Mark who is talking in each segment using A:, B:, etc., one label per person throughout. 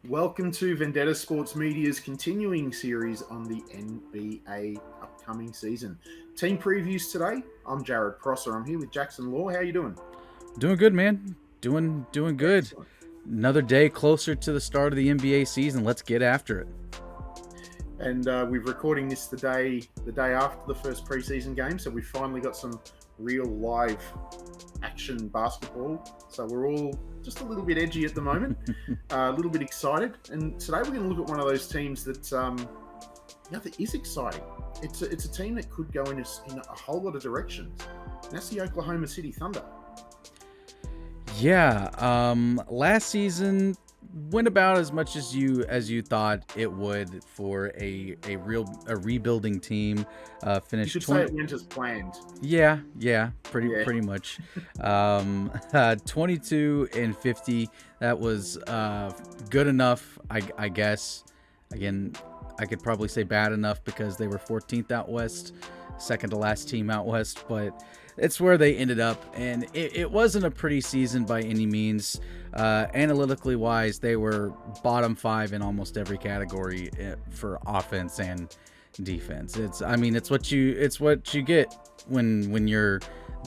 A: Welcome to Vendetta Sports Media's continuing series on the NBA upcoming season. Team previews today. I'm Jared Prosser. I'm here with Jackson Law. How are you doing?
B: Doing good, man. Doing good.
A: Excellent.
B: Another day closer to the start of the NBA season. Let's get after it.
A: And we're recording this the day after the first preseason game, so we've finally got some real live action basketball. So we're all just a little bit edgy at the moment, a little bit excited. And today we're going to look at one of those teams that is exciting. It's a team that could go in a whole lot of directions. And that's the Oklahoma City Thunder.
B: Yeah. Last season went about as much as you thought it would for a rebuilding team.
A: You
B: Finished
A: could say
B: 20.
A: it went as planned.
B: Yeah.
A: Yeah.
B: Pretty much. 22-50. That was good enough, I guess. Again, I could probably say bad enough because they were 14th out west, second to last team out west, but it's where they ended up, and it wasn't a pretty season by any means. Analytically wise, they were bottom 5 in almost every category for offense and defense. It's what you get when you're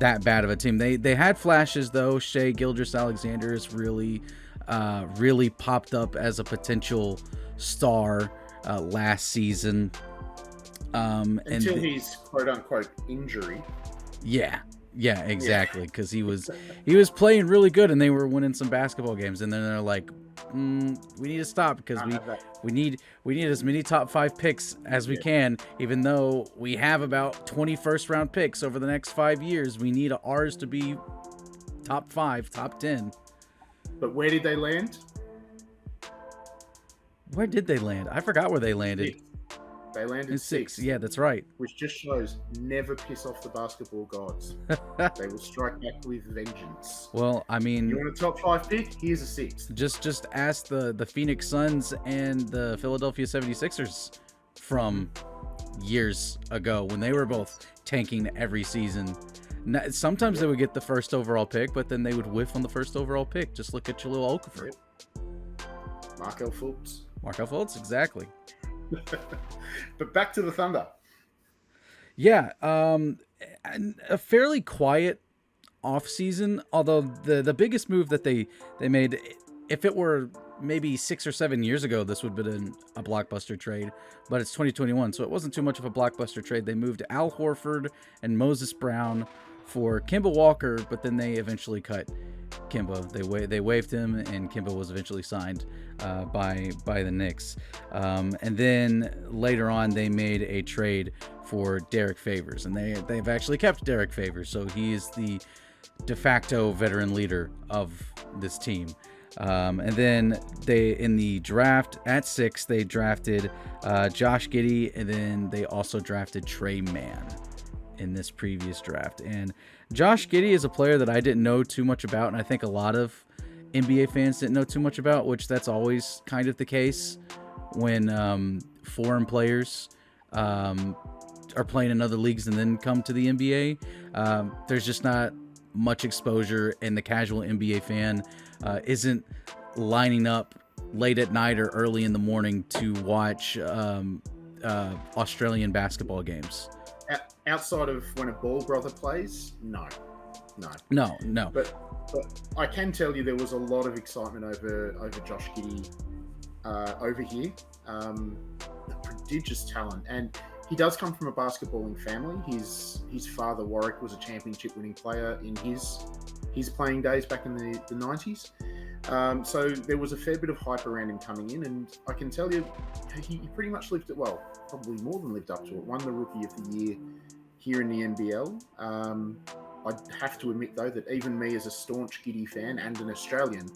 B: that bad of a team. They had flashes though. Shea Gilgeous-Alexander is really popped up as a potential star last season.
A: Until his quote unquote injury.
B: Yeah, exactly. Because he was playing really good, and they were winning some basketball games, and then they're like, we need to stop because we need as many top 5 picks as we can. Even though we have about 20 first round picks over the next 5 years, we need ours to be top 5, top 10.
A: But where did they land?
B: Where did they land? I forgot where they landed.
A: Sixth. They landed
B: In 6.
A: sixth.
B: Yeah, that's right.
A: Which just shows never piss off the basketball gods. They will strike back with vengeance.
B: Well, I mean,
A: You want a top 5 pick? Here's a 6th.
B: just ask the Phoenix Suns and the Philadelphia 76ers from years ago when they were both tanking every season. Sometimes they would get the first overall pick, but then they would whiff on the first overall pick. Just look at Jahlil Okafor.
A: Markel Fultz.
B: Markel Fultz, exactly.
A: But back to the Thunder.
B: Yeah, a fairly quiet off season. Although the biggest move that they made, if it were maybe 6 or 7 years ago, this would have been a blockbuster trade. But it's 2021, so it wasn't too much of a blockbuster trade. They moved Al Horford and Moses Brown for Kemba Walker, but then they eventually cut Kemba. They waived him, and Kemba was eventually signed by the Knicks. And then later on, they made a trade for Derek Favors, and they've actually kept Derek Favors, so he is the de facto veteran leader of this team. And then they, in the draft at 6, they drafted Josh Giddey, and then they also drafted Trey Mann in this previous draft. And Josh Giddey is a player that I didn't know too much about, and I think a lot of NBA fans didn't know too much about, which that's always kind of the case when foreign players are playing in other leagues and then come to the NBA. There's just not much exposure, and the casual NBA fan isn't lining up late at night or early in the morning to watch Australian basketball games.
A: Outside of when a Ball brother plays, no.
B: But
A: But I can tell you there was a lot of excitement over Josh Giddey over here. A prodigious talent, and he does come from a basketballing family. His father Warwick was a championship-winning player in his playing days back in the 90s. So there was a fair bit of hype around him coming in, and I can tell you he pretty much lived it well, probably more than lived up to it. Won the Rookie of the Year here in the NBL. I'd have to admit, though, that even me as a staunch Giddey fan and an Australian,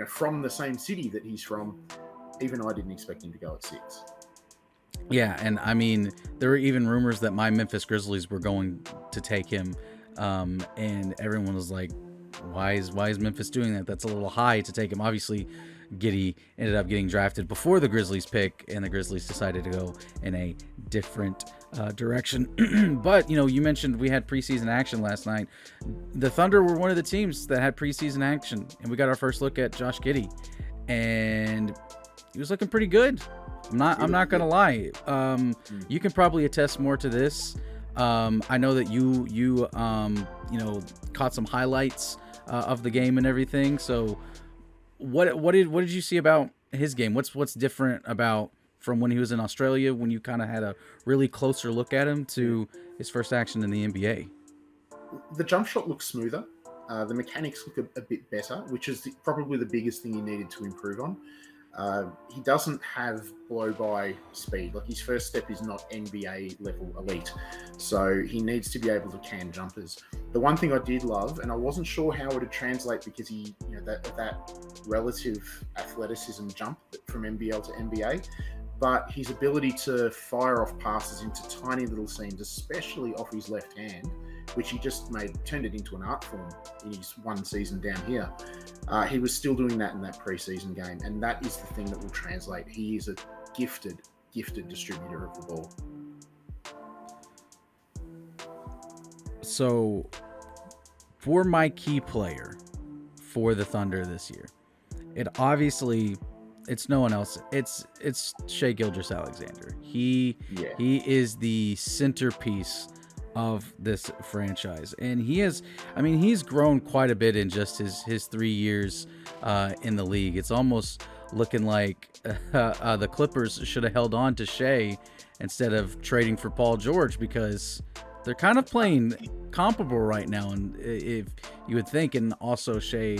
A: from the same city that he's from, even I didn't expect him to go at 6.
B: yeah, and I mean, there were even rumors that my Memphis Grizzlies were going to take him, and everyone was like, why is Memphis doing that? That's a little high to take him. Obviously, Giddey ended up getting drafted before the Grizzlies pick, and the Grizzlies decided to go in a different direction. But, you mentioned we had preseason action last night. The Thunder were one of the teams that had preseason action, and we got our first look at Josh Giddey. and he was looking pretty good. I'm not gonna lie. You can probably attest more to this. I know that you caught some highlights of the game and everything. So what did you see about his game? What's different about from when he was in Australia, when you kind of had a really closer look at him, to his first action in the NBA?
A: The jump shot looks smoother. The mechanics look a bit better, which is probably the biggest thing he needed to improve on. He doesn't have blow-by speed. Like, his first step is not NBA level elite, so he needs to be able to can jumpers. The one thing I did love, and I wasn't sure how it would translate because he, that relative athleticism jump from NBL to NBA, but his ability to fire off passes into tiny little seams, especially off his left hand, which he just turned it into an art form in his one season down here. He was still doing that in that preseason game, and that is the thing that will translate. He is a gifted distributor of the ball.
B: So, for my key player for the Thunder this year, it's no one else. It's Shai Gilgeous-Alexander. He is the centerpiece of this franchise, and he's grown quite a bit in just his 3 years in the league. It's almost looking like the Clippers should have held on to Shai instead of trading for Paul George, because they're kind of playing comparable right now. And if you would think, and also Shai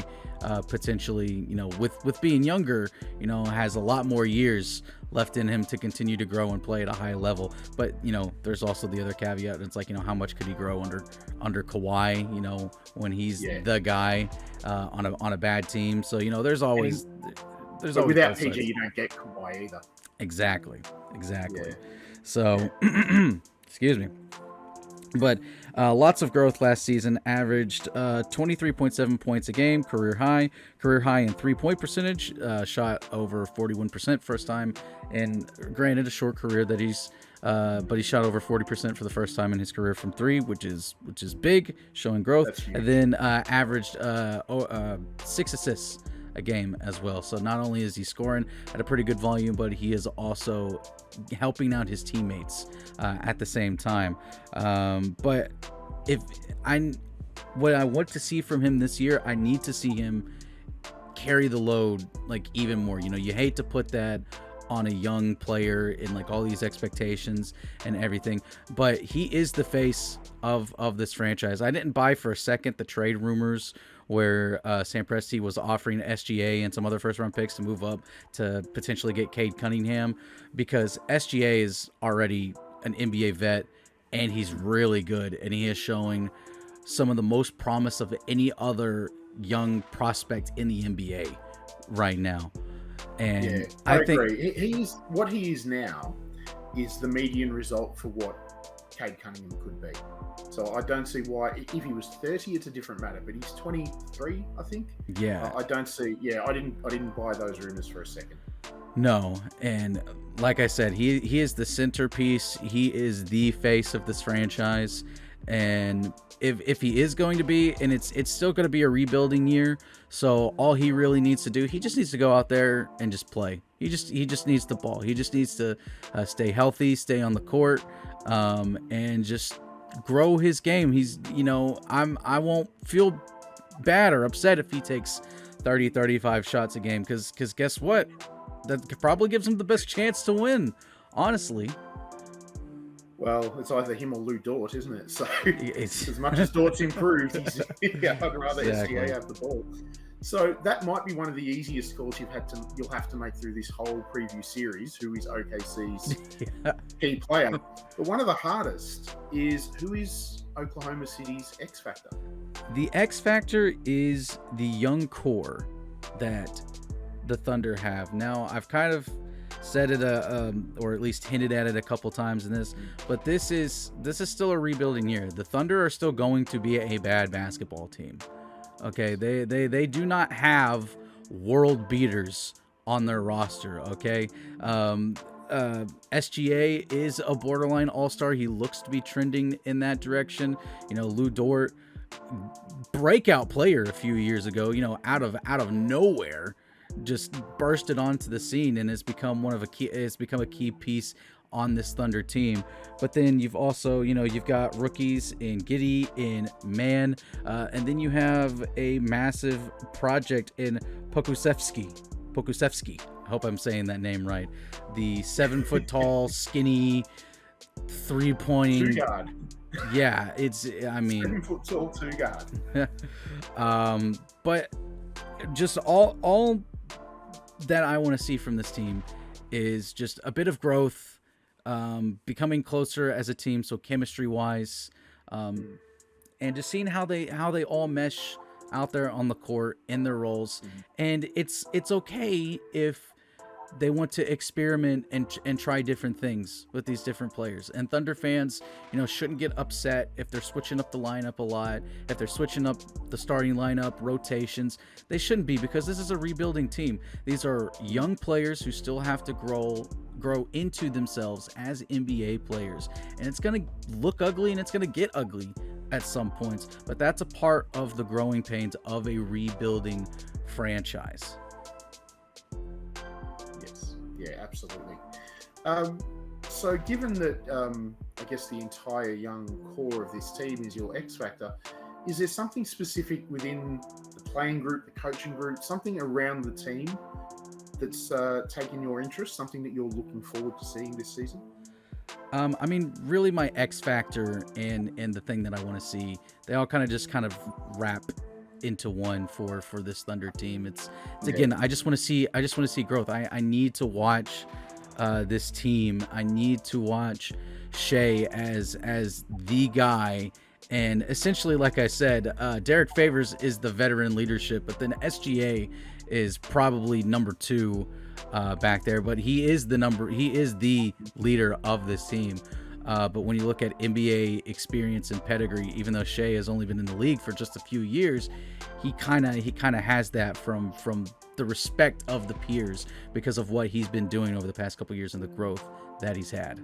B: potentially, with being younger, has a lot more years left in him to continue to grow and play at a high level. But there's also the other caveat. It's like, how much could he grow under Kawhi? When he's the guy on a bad team. So there's always
A: without PG, you don't get Kawhi either.
B: Exactly.
A: Yeah.
B: So, excuse me. But lots of growth last season. Averaged 23.7 points a game, career high in 3-point percentage. Shot over 41% first time, and granted, a short career that but he shot over 40% for the first time in his career from three, which is big, showing growth. And then averaged 6 assists a game as well. So not only is he scoring at a pretty good volume, but he is also helping out his teammates at the same time. But what I want to see from him this year, I need to see him carry the load like even more. You hate to put that on a young player in like all these expectations and everything, but he is the face of this franchise. I didn't buy for a second the trade rumors where Sam Presti was offering SGA and some other first-round picks to move up to potentially get Cade Cunningham, because SGA is already an NBA vet, and he's really good, and he is showing some of the most promise of any other young prospect in the NBA right now. And I
A: agree. He's what he is now is the median result for what Cade Cunningham could be. So I don't see why, if he was 30, it's a different matter. But he's 23, I think.
B: Yeah.
A: I don't see. Yeah, I didn't buy those rumors for a second.
B: No, and like I said, he is the centerpiece. He is the face of this franchise. And if he is going to be, and it's still going to be a rebuilding year, so all he really needs to do, he just needs to go out there and just play. He just needs the ball. He just needs to stay healthy, stay on the court, and just grow his game. He's, I won't feel bad or upset if he takes 30, 35 shots a game, because guess what? That probably gives him the best chance to win, honestly.
A: Well, it's either him or Lou Dort, isn't it? So as much as Dort's improved, I'd rather SGA have the ball. So that might be one of the easiest calls you'll have to make through this whole preview series. Who is OKC's key player? But one of the hardest is, who is Oklahoma City's X Factor?
B: The X Factor is the young core that the Thunder have. Now, I've kind of said it, or at least hinted at it a couple times in this, but this is still a rebuilding year. The Thunder are still going to be a bad basketball team. Okay, they do not have world beaters on their roster. Okay, SGA is a borderline all-star. He looks to be trending in that direction. Lou Dort, breakout player a few years ago. Out of nowhere, just bursted onto the scene and has become a key piece on this Thunder team. But then you've also, you've got rookies in Giddey, in Man, and then you have a massive project in Pokusevski. I hope I'm saying that name right. The 7 foot tall, skinny, 3-pointing.
A: 2-guard.
B: Yeah,
A: 7 foot tall 2-guard.
B: But just all that I want to see from this team is just a bit of growth, becoming closer as a team, so chemistry wise, and just seeing how they all mesh out there on the court in their roles. And it's okay if they want to experiment and try different things with these different players. And Thunder fans, shouldn't get upset if they're switching up the lineup a lot, if they're switching up the starting lineup, rotations. They shouldn't be, because this is a rebuilding team. These are young players who still have to grow into themselves as NBA players. And it's going to look ugly, and it's going to get ugly at some points, but that's a part of the growing pains of a rebuilding franchise.
A: Yeah, absolutely. So given that, I guess the entire young core of this team is your X factor, is there something specific within the playing group, the coaching group, something around the team that's taken your interest, something that you're looking forward to seeing this season?
B: Really my X factor and the thing that I want to see, they all kind of wrap into one for this Thunder team. It's again, I just want to see growth. I need to watch this team. I need to watch Shai as the guy, and essentially, like I said, Derek Favors is the veteran leadership, but then SGA is probably number 2 back there, but he is the leader of this team. But when you look at NBA experience and pedigree, even though Shai has only been in the league for just a few years, he kind of has that from the respect of the peers because of what he's been doing over the past couple of years and the growth that he's had.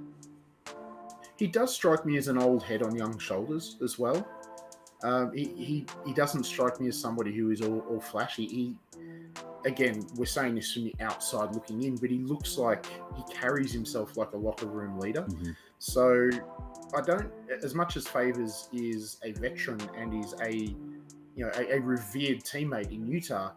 A: He does strike me as an old head on young shoulders as well. He doesn't strike me as somebody who is all flashy. Again, we're saying this from the outside looking in, but he looks like he carries himself like a locker room leader. Mm-hmm. So I don't, as much as Favors is a veteran and is a revered teammate in Utah,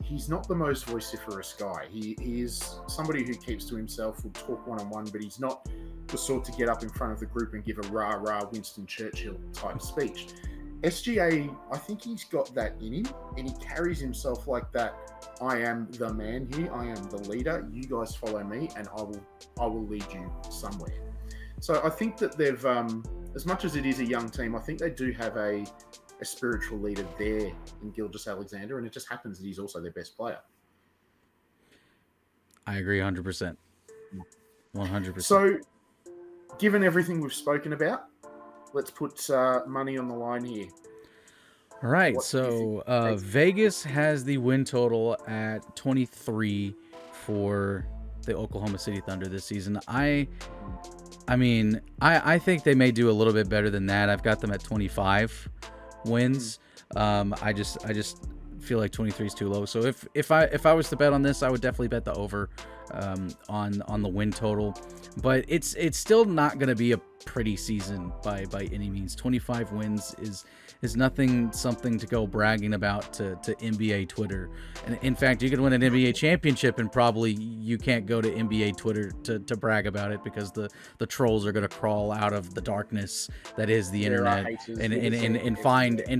A: he's not the most vociferous guy. He is somebody who keeps to himself, will talk one-on-one, but he's not the sort to get up in front of the group and give a rah-rah Winston Churchill type speech. SGA, I think he's got that in him, and he carries himself like that. I am the man here. I am the leader. You guys follow me, and I will lead you somewhere. So I think that they've, as much as it is a young team, I think they do have a spiritual leader there in Gilgeous-Alexander, and it just happens that he's also their best player.
B: I agree 100%. 100%.
A: So, given everything we've spoken about, let's put money on the line here.
B: All right, so Vegas has the win total at 23 for the Oklahoma City Thunder this season. I think they may do a little bit better than that. I've got them at 25 wins. I just feel like 23 is too low. So if I was to bet on this, I would definitely bet the over on the win total. But it's still not going to be a pretty season by any means. 25 wins is something to go bragging about to NBA Twitter. And in fact, you could win an NBA championship and probably you can't go to NBA Twitter to brag about it because the trolls are going to crawl out of the darkness that is the internet and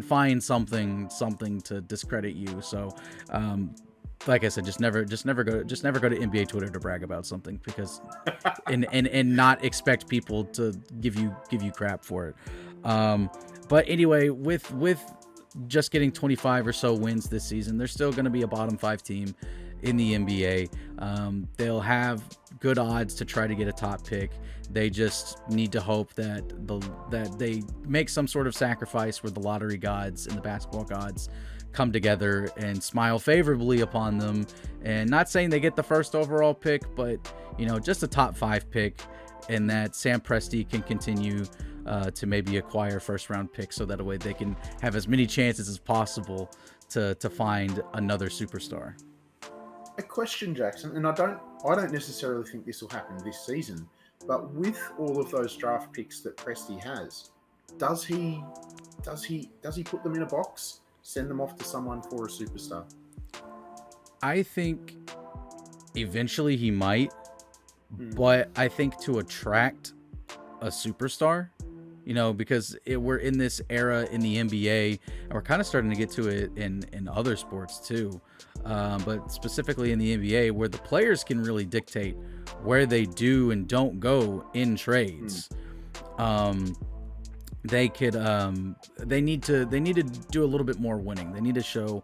B: find something to discredit you. So like I said, just never go to NBA Twitter to brag about something because and not expect people to give you crap for it. But anyway, with just getting 25 or so wins this season, they're still going to be a bottom 5 team in the NBA. They'll have good odds to try to get a top pick. They just need to hope that they make some sort of sacrifice where the lottery gods and the basketball gods come together and smile favorably upon them. And not saying they get the first overall pick, but just a top 5 pick, and that Sam Presti can continue to maybe acquire first round picks so that way they can have as many chances as possible to find another superstar.
A: A question, Jackson, and I don't necessarily think this will happen this season, but with all of those draft picks that Presti has, does he does he put them in a box, send them off to someone for a superstar?
B: I think eventually he might,
A: Hmm.
B: but I think to attract a superstar, because we're in this era in the NBA, and we're kind of starting to get to it in other sports too, but specifically in the NBA, where the players can really dictate where they do and don't go in
A: Hmm.
B: trades. Um, they need to do a little bit more winning. They need to show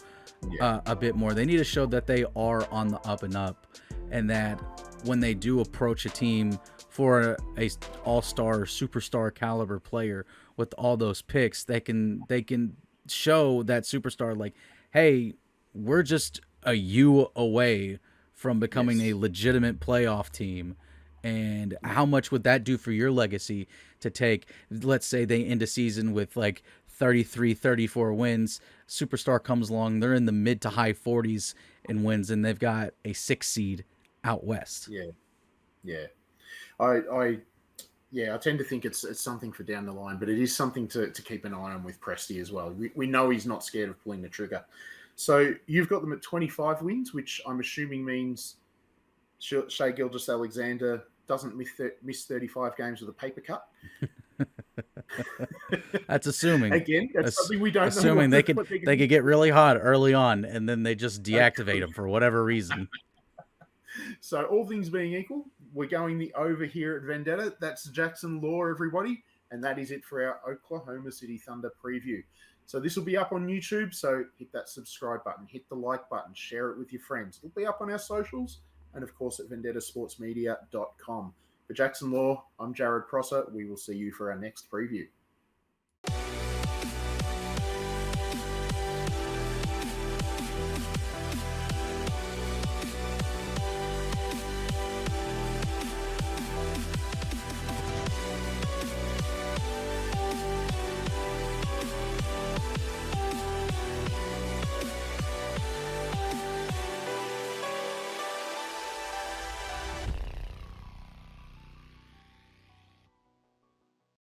A: Yeah.
B: a bit more. They need to show that they are on the up and up, and that when they do approach a team for a all-star superstar caliber player with all those picks, they can show that superstar, like, hey, we're just a U away from becoming a
A: Yes.
B: legitimate playoff team. And how much would that do for your legacy to take, let's say they end a season with like 33, 34 wins, superstar comes along, they're in the mid to high 40s in wins, and they've got a 6 seed out west.
A: Yeah. Yeah. I yeah, I tend to think it's something for down the line, but it is something to keep an eye on with Presti as well. We know he's not scared of pulling the trigger. So you've got them at 25 wins, which I'm assuming means Shea Gilgis Alexander doesn't miss 35 games with a paper cut.
B: That's assuming.
A: Again, that's something we don't know
B: Assuming they could
A: what they're going
B: they
A: to
B: could get really hot early on, and then they just
A: do.
B: deactivate them for whatever reason.
A: So all things being equal, we're going the over here at Vendetta. That's Jackson Law, everybody. And that is it for our Oklahoma City Thunder preview. So this will be up on YouTube. So hit that subscribe button, hit the like button, share it with your friends. It'll be up on our socials and, of course, at vendettasportsmedia.com. For Jackson Law, I'm Jared Prosser. We will see you for our next preview.